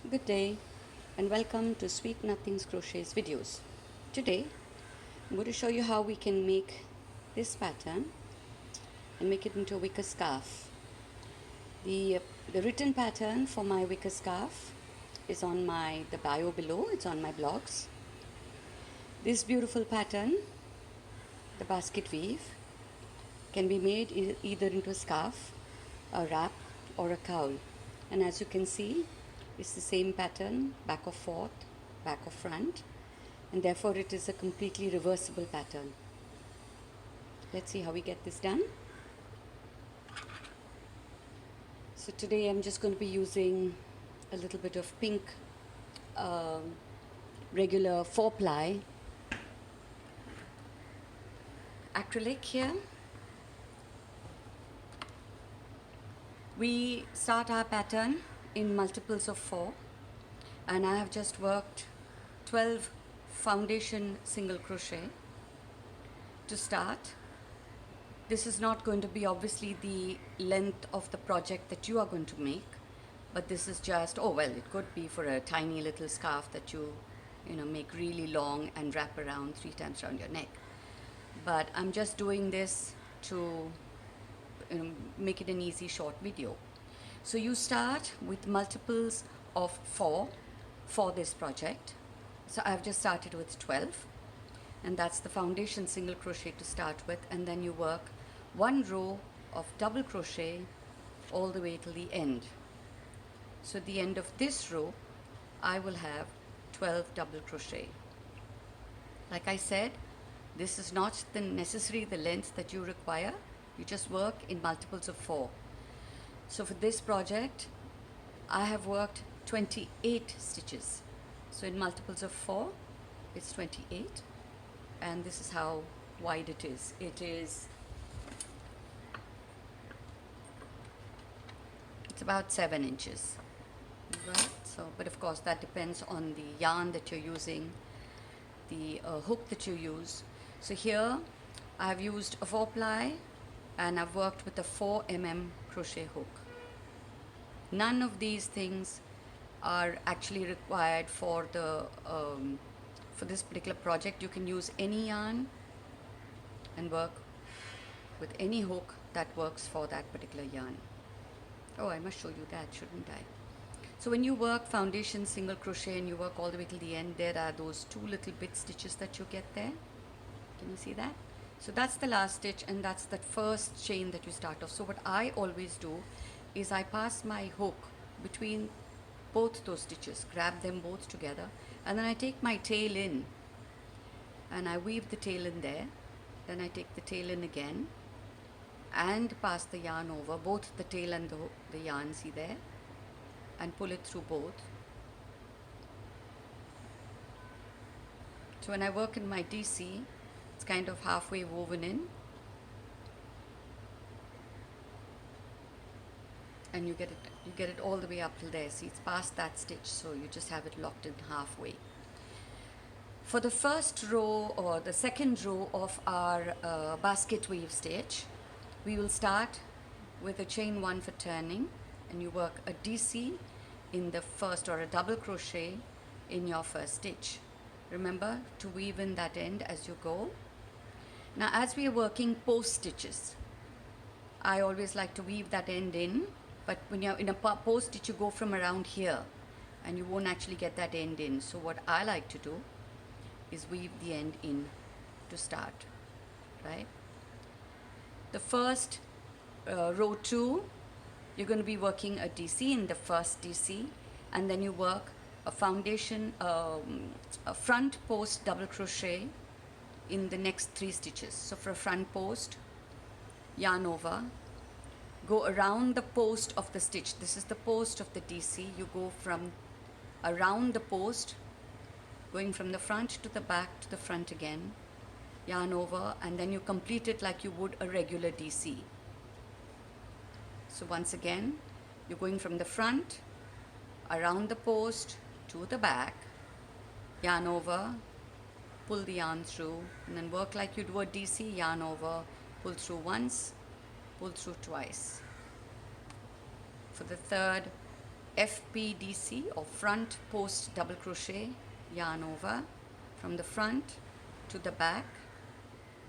Good day and welcome to Sweet Nothings Crochet's videos. Today I'm going to show you how we can make this pattern and make it into a wicker scarf. The written pattern for my wicker scarf is on the bio below. It's on my blogs. This beautiful pattern, the basket weave, can be made either into a scarf, a wrap or a cowl. And as you can see, it's the same pattern, back or forth, back or front, and therefore it is a completely reversible pattern. Let's see how we get this done. So today I'm just going to be using a little bit of pink regular 4-ply acrylic here. We start our pattern in multiples of 4, and I have just worked 12 foundation single crochet to start. This is not going to be obviously the length of the project that you are going to make, but this is just, it could be for a tiny little scarf that you make really long and wrap around 3 times around your neck. But I'm just doing this to make it an easy short video. So you start with multiples of 4 for this project. So I've just started with 12, and that's the foundation single crochet to start with, and then you work 1 row of double crochet all the way till the end. So at the end of this row I will have 12 double crochet. Like I said, this is not necessarily the length that you require. You just work in multiples of 4. So for this project I have worked 28 stitches. So in multiples of 4 it's 28, and this is how wide it is. It's about 7 inches, right? So, but of course that depends on the yarn that you're using, the hook that you use. So here I've used a 4-ply and I've worked with a 4mm crochet hook. None of these things are actually required for this particular project. You can use any yarn and work with any hook that works for that particular yarn. Oh, I must show you that, shouldn't I? So when you work foundation single crochet and you work all the way till the end, there are those 2 little bit stitches that you get there. Can you see that? So that's the last stitch, and that's that first chain that you start off. So what I always do is I pass my hook between both those stitches, grab them both together, and then I take my tail in and I weave the tail in there. Then I take the tail in again and pass the yarn over, both the tail and the yarn, see there, and pull it through both. So when I work in my DC, it's kind of halfway woven in, and you get it all the way up till there. See, it's past that stitch, so you just have it locked in halfway. For the first row or the second row of our basket weave stitch, we will start with a chain 1 for turning, and you work a DC in the first, or a double crochet in your first stitch. Remember to weave in that end as you go. Now as we are working post stitches, I always like to weave that end in, but when you're in a post stitch you go from around here and you won't actually get that end in. So what I like to do is weave the end in to start, right? The first row 2, you're going to be working a DC in the first DC, and then you work a foundation, a front post double crochet in the next 3 stitches. So for a front post, yarn over, go around the post of the stitch. This is the post of the DC. You go from around the post, going from the front to the back to the front again, yarn over, and then you complete it like you would a regular DC. So once again, you're going from the front, around the post to the back, yarn over, pull the yarn through, and then work like you do a DC, yarn over, pull through once, pull through twice. For the third FPDC or front post double crochet, yarn over from the front to the back,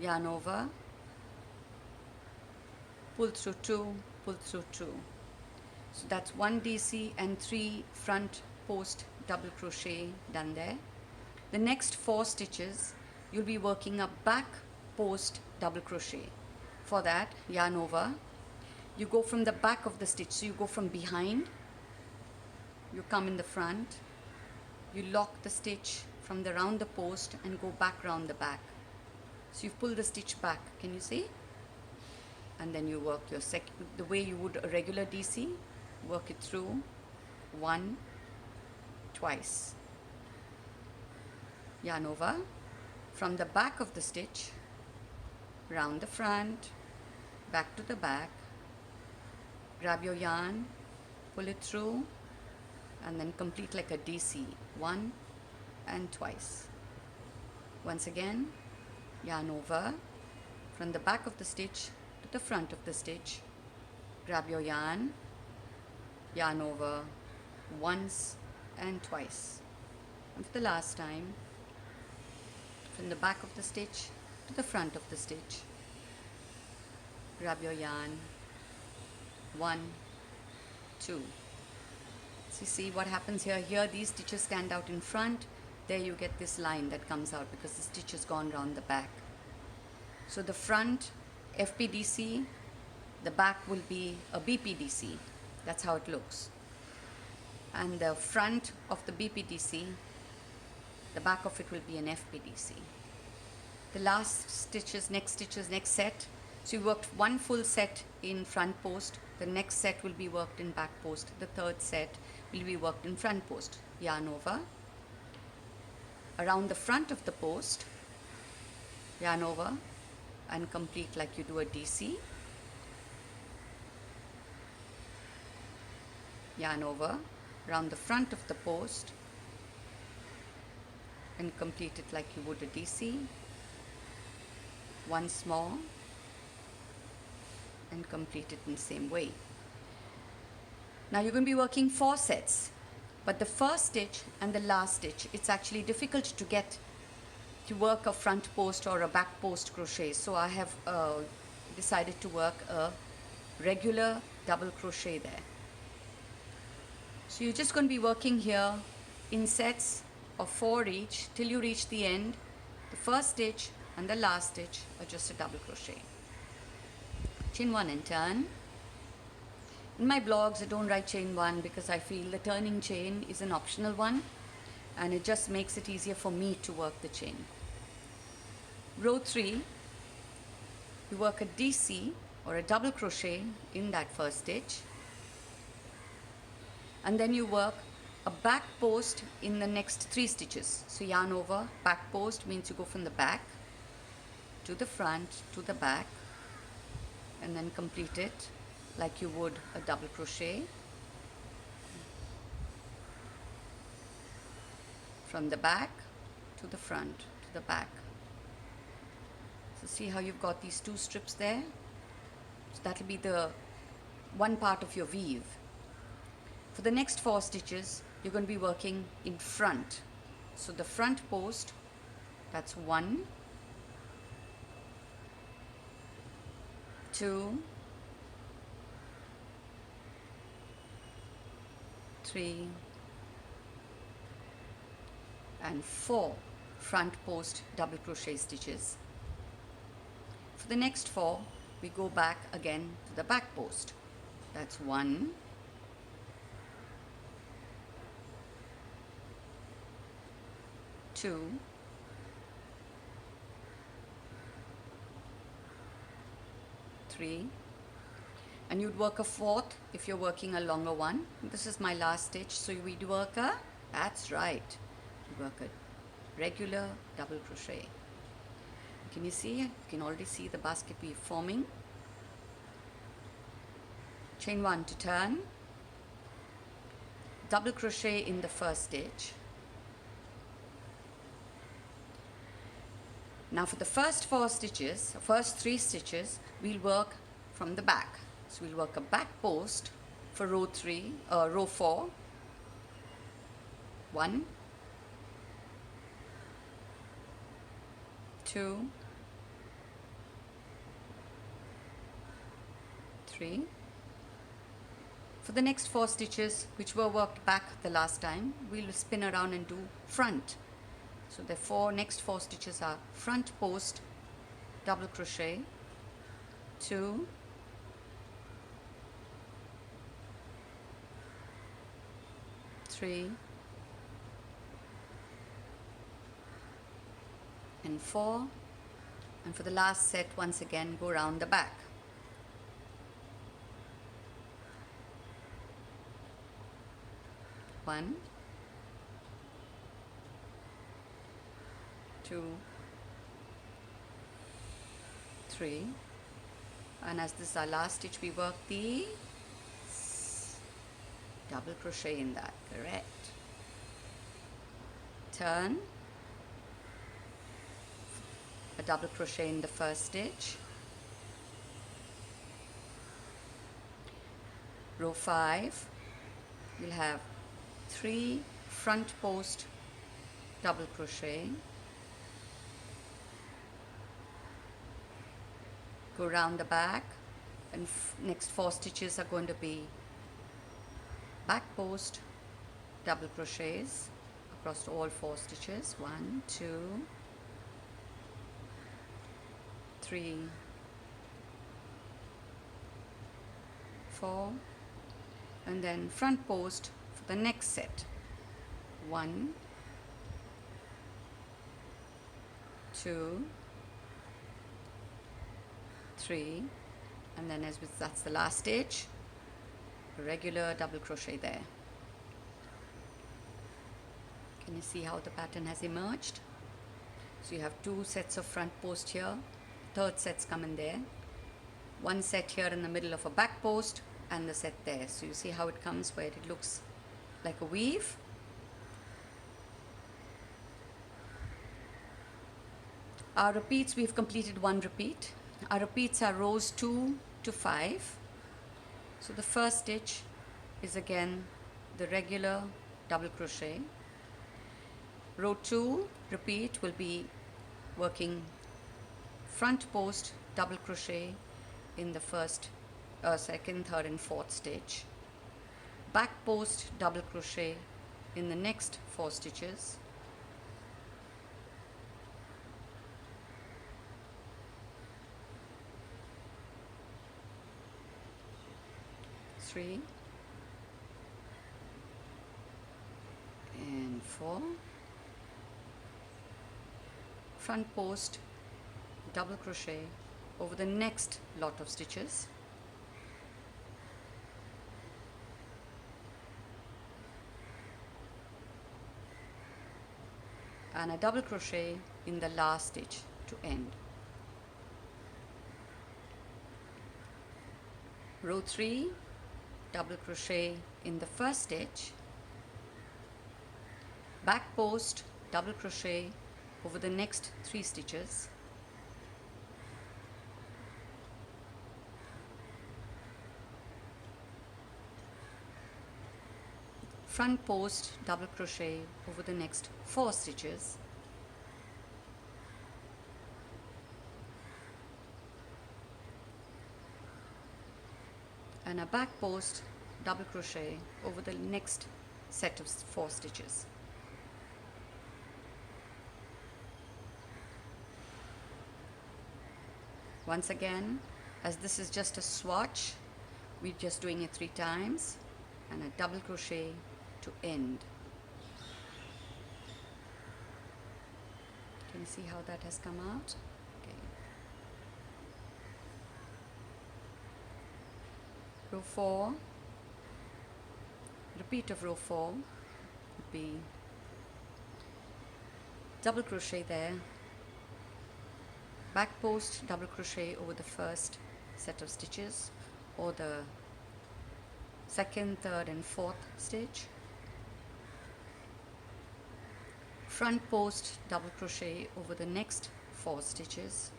yarn over, pull through 2, pull through 2. So that's 1 DC and 3 front post double crochet done there. The next 4 stitches you'll be working a back post double crochet. For that, yarn over, you go from the back of the stitch, so you go from behind, you come in the front, you lock the stitch from the round the post and go back round the back. So you pull the stitch back, can you see? And then you work your the way you would a regular DC, work it through 1, twice. Yarn over, from the back of the stitch, round the front, back to the back, grab your yarn, pull it through, and then complete like a DC, 1 and twice. Once again, yarn over, from the back of the stitch to the front of the stitch, grab your yarn, yarn over once and twice. And for the last time, from the back of the stitch to the front of the stitch, grab your yarn, 1, 2. So you see what happens here. Here these stitches stand out in front. There you get this line that comes out because the stitch has gone round the back. So the front FPDC, the back will be a BPDC. That's how it looks. And the front of the BPDC, the back of it will be an FPDC. The last stitches, next set. So you worked 1 full set in front post. The next set will be worked in back post. The third set will be worked in front post. Yarn over, around the front of the post, yarn over and complete like you do a DC. Yarn over, around the front of the post and complete it like you would a DC. Once more and complete it in the same way. Now you're going to be working 4 sets, but the first stitch and the last stitch, it's actually difficult to get to work a front post or a back post crochet. So I have decided to work a regular double crochet there. So you're just going to be working here in sets of 4 each till you reach the end. The first stitch and the last stitch are just a double crochet. Chain 1 and turn. In my blogs I don't write chain 1 because I feel the turning chain is an optional one and it just makes it easier for me to work the chain. Row 3, you work a DC or a double crochet in that first stitch, and then you work a back post in the next 3 stitches. So yarn over, back post means you go from the back to the front to the back and then complete it like you would a double crochet. From the back to the front to the back. So see how you've got these 2 strips there? So that will be the one part of your weave. For the next 4 stitches, you're going to be working in front. So the front post, that's 1, 2, 3, and 4 front post double crochet stitches. For the next 4, we go back again to the back post. That's 1, 2, 3, and you'd work a 4th if you're working a longer one. This is my last stitch, so we'd work a, that's right, you work a regular double crochet. Can you see? You can already see the basket weave forming. Chain 1 to turn, double crochet in the first stitch. Now for the first 4 stitches, first 3 stitches, we'll work from the back. So we'll work a back post for row 4, 1, 2, 3. For the next 4 stitches, which were worked back the last time, we'll spin around and do front. So the next 4 stitches are front post, double crochet, 2, 3, and 4, and for the last set, once again go round the back. One, 2, 3, and as this is our last stitch, we work the double crochet in that, correct. Turn, a double crochet in the first stitch, row 5, you'll have 3 front post double crochet, go round the back, and next 4 stitches are going to be back post double crochets across all 4 stitches, 1, 2, 3, 4, and then front post for the next set, 1, 2, 3, and then that's the last stitch, a regular double crochet there. Can you see how the pattern has emerged? So you have 2 sets of front post here, third sets come in there, 1 set here in the middle of a back post, and the set there. So you see how it comes where it looks like a weave. Our repeats, we've completed 1 repeat. Our repeats are rows 2 to 5. So the first stitch is again the regular double crochet. Row 2 repeat will be working front post double crochet in the first, second, third and fourth stitch, back post double crochet in the next 4 stitches, three and 4, front post double crochet over the next lot of stitches, and a double crochet in the last stitch to end. Row 3, double crochet in the first stitch, back post double crochet over the next 3 stitches, front post double crochet over the next 4 stitches, and a back post double crochet over the next set of 4 stitches. Once again, as this is just a swatch, we're just doing it 3 times, and a double crochet to end. Can you see how that has come out? Okay. Row 4, repeat of row 4 would be double crochet there, back post double crochet over the first set of stitches or the second, third and fourth stitch, front post double crochet over the next 4 stitches,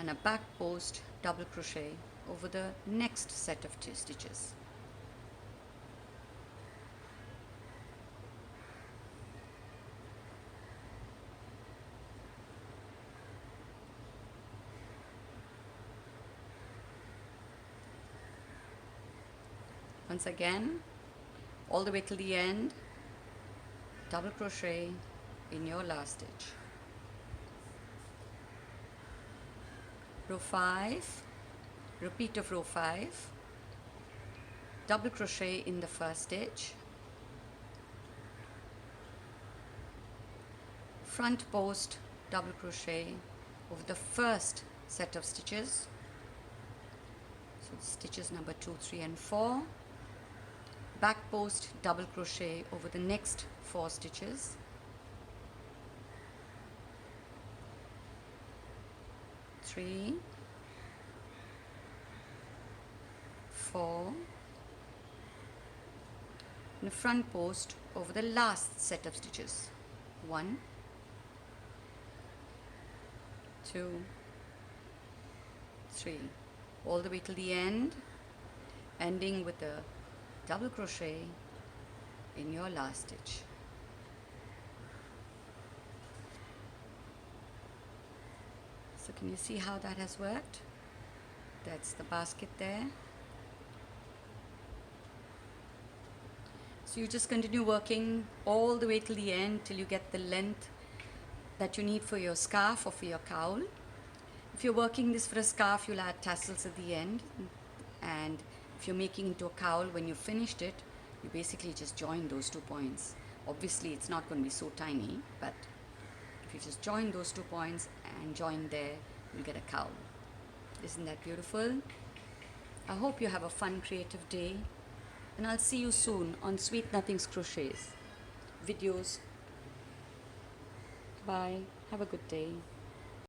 and a back post double crochet over the next set of stitches. Once again, all the way till the end, double crochet in your last stitch. Row 5, repeat of row 5, double crochet in the first stitch, front post double crochet over the first set of stitches, so stitches number 2, 3 and 4, back post double crochet over the next 4 stitches, three, 4, and a front post over the last set of stitches, 1, 2, 3, all the way till the end, ending with a double crochet in your last stitch. So can you see how that has worked? That's the basket there. So you just continue working all the way till the end till you get the length that you need for your scarf or for your cowl. If you're working this for a scarf, you'll add tassels at the end, and if you're making into a cowl, when you've finished it, you basically just join those 2 points. Obviously it's not going to be so tiny, but if you just join those 2 points and join there, you'll get a cowl. Isn't that beautiful? I hope you have a fun creative day, and I'll see you soon on Sweet Nothings Crochets videos. Bye. Have a good day.